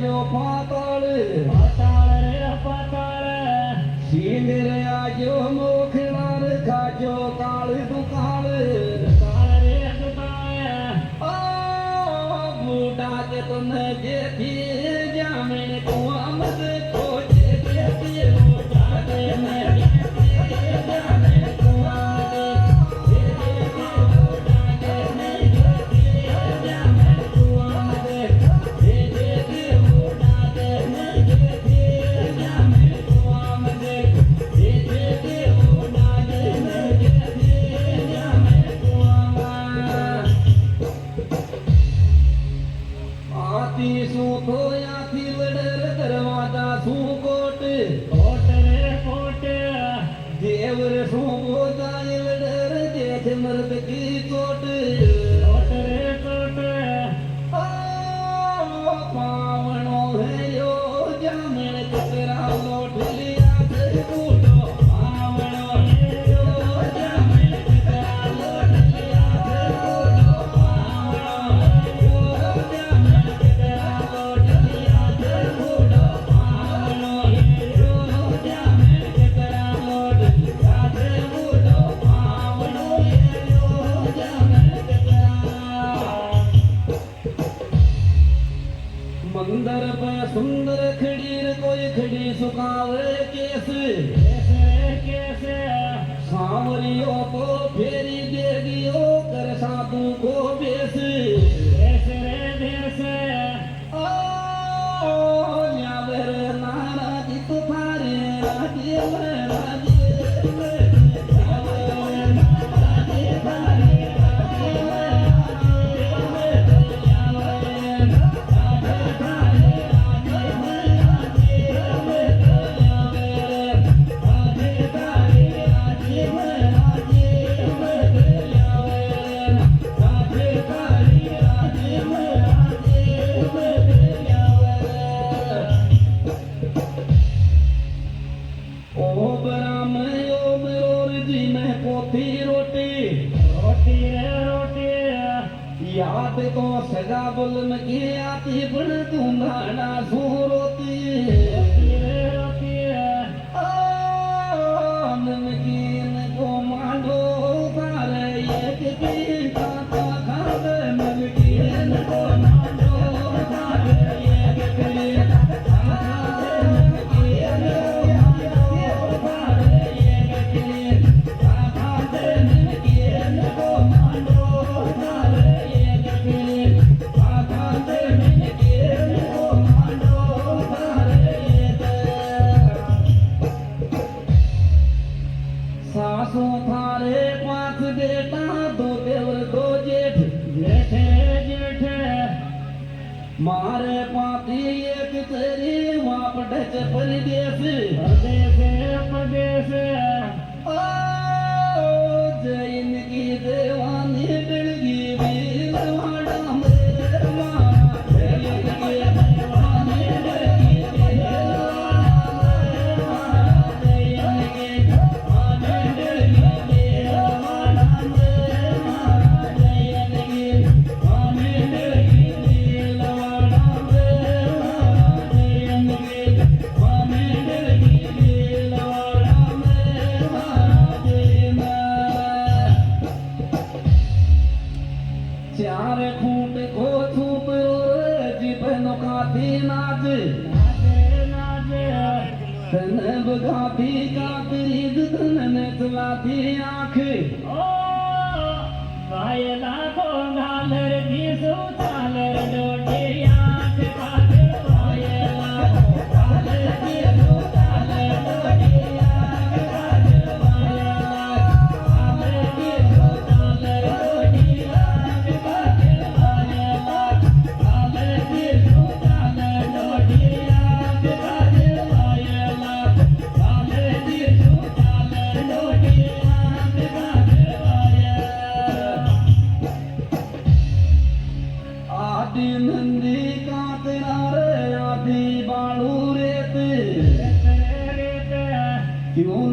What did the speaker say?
जो पाताल पाताल रे पाताल शींदर आजो मोखलार खाजो काल दुकाल काल रे दुकाल आ बूढ़ा के तुमने देखी जामिन को आमद को देखी बूढ़ा के मैं जामिन को आमद दरवाजा सू कोट कोट रे कोट देवर सू बोदाइल डर देख मर्द की चोट कोट रे कोट पावनो है यो जामिन कचरा लोट लिया थे बूढ़ो पावनो है यो जामिन कचरा लोट लिया थे बूढ़ो पावनो है यो जामिन कचरा लोट लिया थे बूढ़ो पावनो है यो जामिन कचरा लोट लिया थे बूढ़ो पावनो है यो जामिन कचरा मंदर पे सुंदर खड़ीर कोई खड़ी सुखावे केस कैसे सांवरियों को फेरी देगियो कर साधु को बेस कैसे रे देश ओ न्यावर नाराज तुम्हारे राजे में राजे याद को सजा बुल में आती बन तुम्हारा सू रोती रोती नमकीन को मांडो पार एक की खाता खाद नमकीन को मांडो पार एक की खाता नमकीन को पार एक की खाता नमकीन को मांडो पार सासू थारे पांच बेटा दो देवर दो जेठ जेठे जेठे मारे पाती एक तेरी वाप डच परदेश परदेश ओ जैन की देवानी डलगी वीर वाड़ा मेरे मारा जैन की देवानी डलगी वीर वाड़ा मेरे मारा जैन की देवानी डलगी वीर वाड़ा मेरे मारा जैन की देवानी डलगी वीर वाड़ा मेरे मारा जैन की देवानी डलगी वीर वाड़ा मेरे मारा जैन चार खूंट को छूप जीवन खाती नाच तन बगाती का तेरी धन ने चलाती आँख वायला को गालर दी सुचालर डोटी आँख काटे वायला को गालर दी सुचालर डोटी आँख काटे वायला गालर दी सुचालर डोटी आँख काटे वायला गालर दी सुचालर डोटी आँख काटे वायला गालर दी सुचालर डोटी आँख काटे वायला आदि नंदी का तेरा रे आदि बालू रेत क्यों